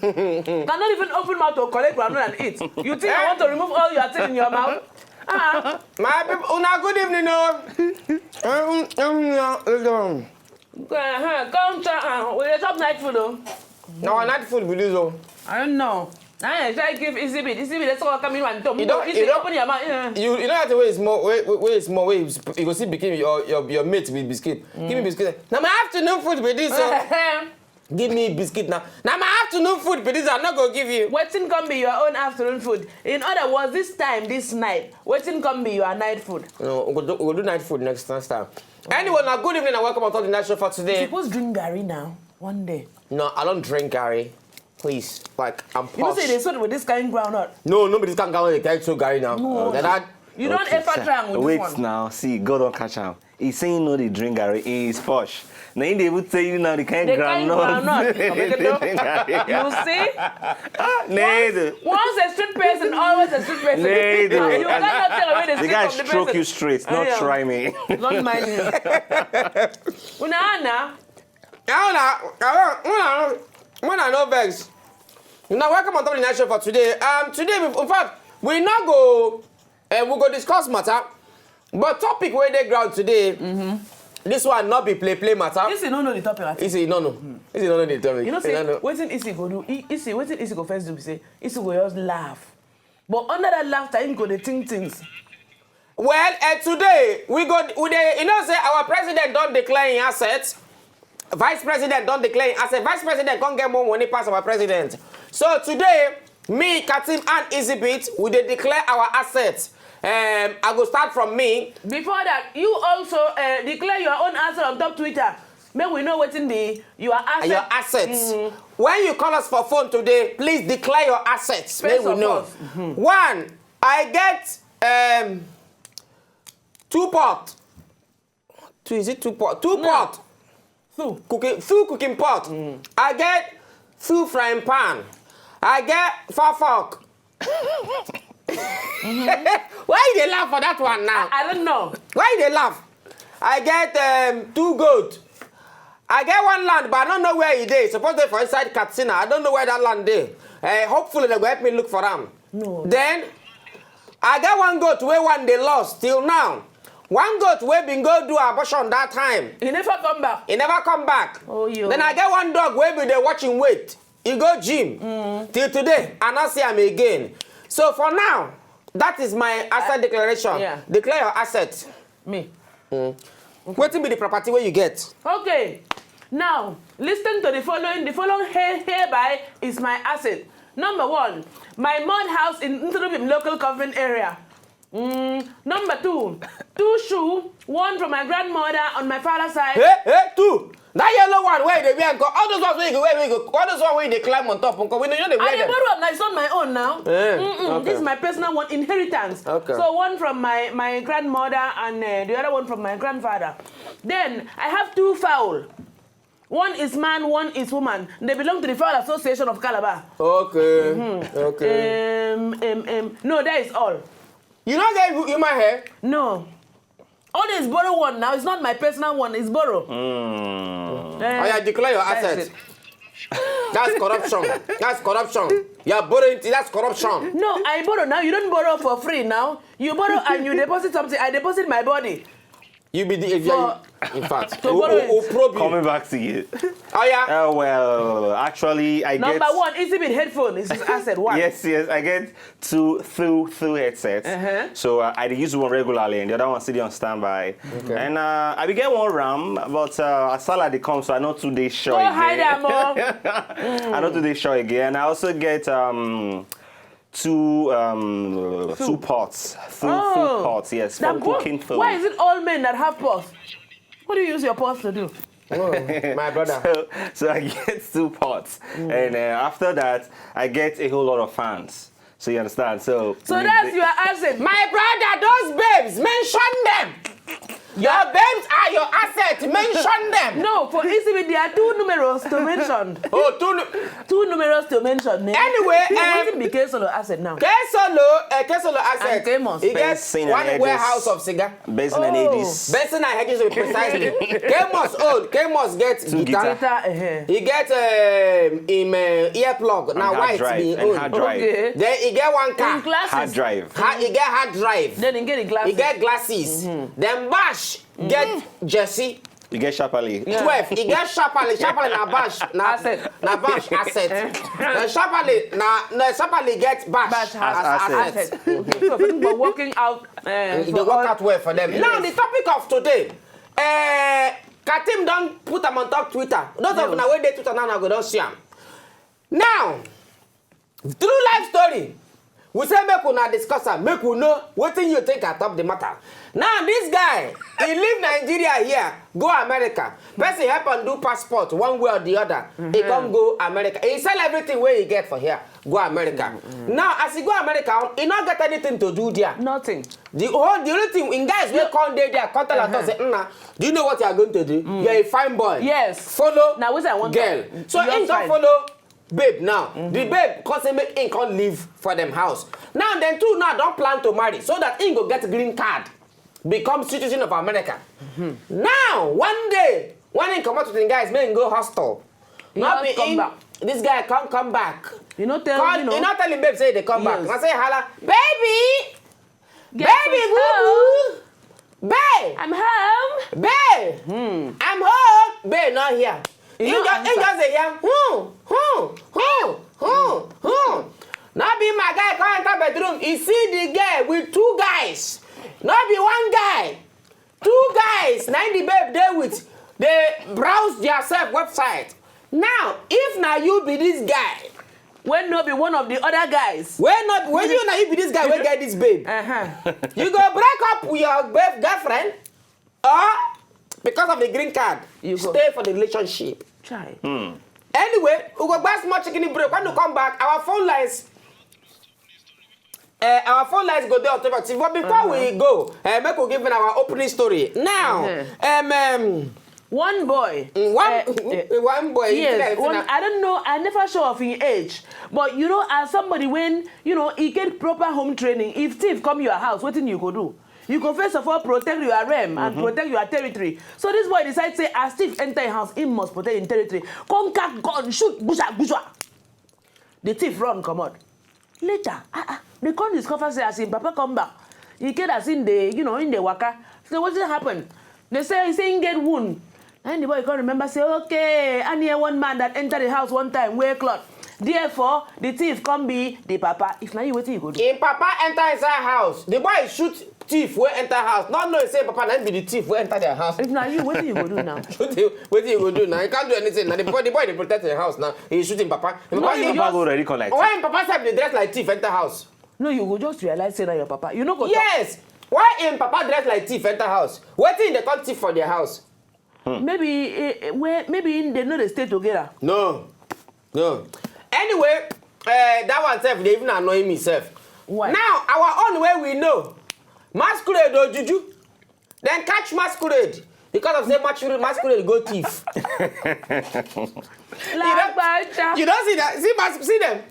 Cannot even open mouth to collect groundnut and eat. You think I want to remove all your teeth in your mouth? My people, una good evening, no. We chop night food, though. No, night food, we do so. I don't know. I try to give Izy Beatz. Izy Beatz, let's all come in and talk. You don't open your mouth. You don't have to wait small. Wait small. Wait, you go see became your mate with biscuit. Give me biscuit. Now my afternoon food with this. Give me biscuit now. Now my afternoon food with this. I'm not gonna give you. Wetin come be your own afternoon food? In other words, this night, wetin come be your night food? No, we'll do night food next time. Anyway, now good evening and welcome on the night show for today. You supposed to drink Gary now, one day. No, I don't drink Gary. Please, like I'm posh. You know say they sold with this kind of groundnut. No, nobody's can go with the Gary now. No. You don't ever try with wait this one. Now, see, God don't catch him. He's saying no, they drink Gary. He's posh. Now they would say you know the kind of groundnut. You see? Nedu. Once a street person, always a street person. Nedu. You cannot tell away the street The guy from the stroke person. you straight. Not try me. Don't mind him. Una. I know vex. Now welcome on top of the night show for today. Today, in fact, we not go. We go discuss matter, but topic where they ground today. This one not be play matter. Izy no know the topic. Izy no know. Izy no know the topic. You know say wetin Izy go do? Wetin Izy go first do be say Izy go just laugh, but under that laughter him go dey think things. Well, today we you know say our president don't declare in assets. Vice president don't declare in assets. Vice president can't get more money past our president. So today, me, Katim and Izy Beatz, we dey declare our assets. I go start from me. Before that, you also declare your own answer on top Twitter. Make we know what's in your assets. Your assets. When you call us for phone today, please declare your assets. Make we know. One, I get 2 pot. Two, is it 2 pot? 2 pot. Two cooking pot. I get 2 frying pan. I get 4 fork. Why they laugh for that one now? I don't know. Why they laugh? I get 2 goat. I get 1 land, but I don't know where it is. Suppose they're for inside Katsina. I don't know where that land is. Hopefully they will help me look for them. No. Then I get 1 goat where one they lost till now. 1 goat where been go do abortion that time. He never come back. He never come back. Oh, you. Then I get 1 dog where be they watching weight. He go gym till today and I see him again. So for now, that is my asset declaration. Yeah. Declare your assets. Me. What will be the property where you get? Okay. Now, listen to the following. The following hereby is my asset. Number 1, my mud house in Intruder local government area. Number 2, 2 shoes, 1 from my grandmother on my father's side. Hey, 2. That yellow one where they wear, all those ones where you go, all those ones where they climb on top. We know they wear them. Now it's not my own now. Okay. This is my personal one, inheritance. Okay. So 1 from my grandmother and the other 1 from my grandfather. Then I have 2 fowl. 1 is man, 1 is woman. They belong to the Fowl Association of Calabar. Okay. Okay. No, that is all. You don't get in my hair? No. All this borrow one now. It's not my personal one. It's borrow. I declare your assets. That's corruption. That's corruption. You're borrowing. That's corruption. No, I borrow now. You don't borrow for free now. You borrow and you deposit something. I deposit my body. You be the in fact. Coming back to you. Oh yeah. Well, actually, I Number get. Number 1, Izy Beatz headphone. This is asset 1. Yes, I get two headsets. So I use one regularly, and the other one sitting on standby. Okay. And I will get 1 RAM, but a salad comes, so I know 2 days short. Go hide them more. I know 2 days short again. I also get 2 pots. Food pots, yes, for cooking food. Why is it all men that have pots? What do you use your pots to do? Oh, my brother. So I get 2 pots, and after that, I get a whole lot of fans. So you understand? So that's your asset. My brother, those babes, mention them. Your babes are your asset. Mention them. No, for Izy Beatz, there are two numerals to mention. Two numerals to mention. Anyway, Wetin be K-Solo asset now? K-Solo asset. And K-Mos. He gets one warehouse of cigar. Basin and Edis. Basin and hedges precisely. K-Mos old. K-Mos gets guitar. He gets earplug. Now why it's being old? Hard drive. Okay. Then he get one car. Hard drive. He get hard drive. Then he get the glasses. He get glasses. Then Bash get jersey. You get Sharply. 12. He get Sharply. Sharply na Bash. Asset. Na Bash asset. Sharply na Sharply get Bash asset. Okay. So people working out. They work out well for them. Yes. Now the topic of today. Katim don't put them on top Twitter. Those of now where they Twitter now go don't see them. Now, true life story. We say make una discuss am, make we know wetin you think atop the matter. Now this guy, he leave Nigeria here, go America. Person help am do passport one way or the other. He come go America. He sell everything where he get for here, go America. Now as he go America, he not get anything to do there. Nothing. The only thing in guys will come there, come tell us say, do you know what you are going to do? You're a fine boy. Yes. Follow now what I want girl. So he don't follow babe now. The babe cause him make him can't leave for them house. Now then two now don't plan to marry so that he go get a green card, become citizen of America. Now one day when he come out to the guys, make him go hostel. Not be in, this guy can't come back. You know tell you not telling babe say they come back. I say holla, baby, baby boo boo, babe, I'm home. Babe, I'm home. Babe not here. He just say yeah. Not be my guy come enter bedroom. He see the girl with two guys. Not be one guy. Two guys. Now the babe there with. They browse their self website. Now, if now you be this guy. When not be one of the other guys. When you now you be this guy, we get this babe. You go break up with your babe girlfriend. Or because of the green card, you stay for the relationship. Try. Anyway, we go buy small chicken break. When you come back, our phone lines go there automatic. But before we go, make we give our opening story. Now, one boy. One boy. Yes, I don't know. I never show off his age. But you know, as somebody when he get proper home training, if thief come your house, what thing you go do? You go first of all protect your realm and protect your territory. So this boy decides say, as thief enter your house, he must protect his territory. Contact gun, shoot, busha. The thief run, come out. Later, they come discover say as him papa come back. He get as in the, in the waka. So what happened? They say he get wound. And the boy can't remember say, okay, I hear one man that entered the house one time, wear cloth. Therefore, the thief can be the papa. If not you, what you go do? If papa enter inside house, the boy shoot thief will enter house. Not know say papa not be the thief will enter their house. If not you, what you go do now? What you go do now? You can't do anything. Now the boy they protect the house now. He's shooting papa. Papa go already collect. Why papa say they dress like thief enter house? No, you go just realize say that your papa. You know go yes. Talk. Why in papa dress like thief enter house? Wetin they come thief for their house? Maybe they know they stay together. No. Anyway, that one self they even annoy me self. Why? Now our own way we know. Masquerade or juju. Then catch masquerade. Because of say masquerade go thief. You don't see that? See them.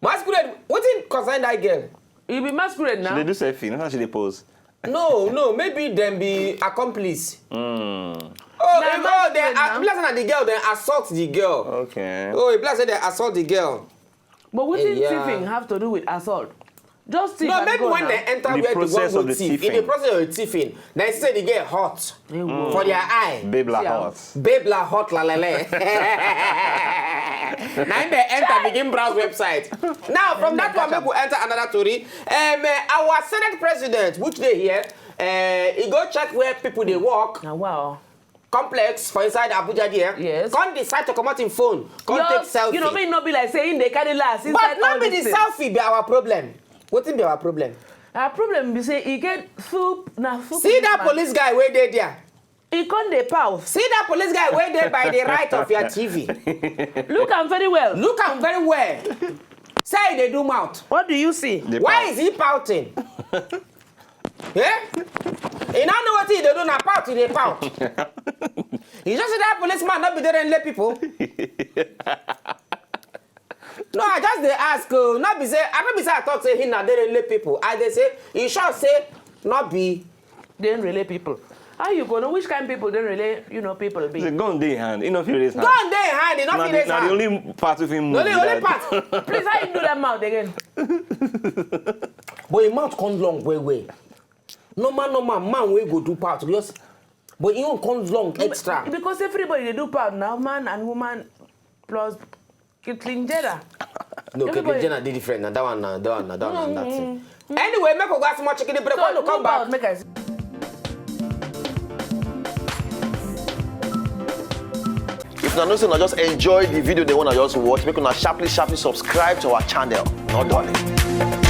Masquerade. What in concern that girl? You be masquerade now. They do selfie. That's how she pose. No. Maybe them be accomplice. The girl then assault the girl. Okay. If they assault the girl. But what did thieving have to do with assault? Just thief. No, maybe when they enter where the process one of the thief. thieving. In the process of the thieving, they say they get hot for their eye. Babe la hot. Babe la hot la lele. Now they enter begin browse website. Now from that one, we will enter another story. Our Senate president, which they here, he go check where people they work. Wow. Complex for inside Abuja there. Yes. Can't decide to come out in phone. Can't take selfie. You know, may not be like saying they carry last. But not be the selfie be our problem. What be our problem? Our problem be say he get soup. See that police guy where they there. He can't dey pause. See that police guy where they by the right of your TV. Look am very well. Look am very well. Say they do mouth. What do you see? Why is he pouting? Yeah? You don't know what they do now, pout, they pout. You just say that policeman not be there and let people. No, I just they ask, not be say, I don't be say I talk say he not there and let people. I they say, you should say, not be. They don't relay people. How you gonna? Which kind of people don't relay, people be? It's a gun day hand. You know feel this hand. Gun day hand, you know feel this hand. Now the only part of him. The only part. Please, how you do that mouth again? But your mouth comes long way. No man will go do part. Just, but it won't come long extra. Because everybody they do part now, man and woman plus clean gender. No, clean gender is different. Now that one, that's it. Anyway, make us got some more chicken. But when you come back, make us. If you know, so just enjoy the video they want to just watch, make una sharply subscribe to our channel. Not darling.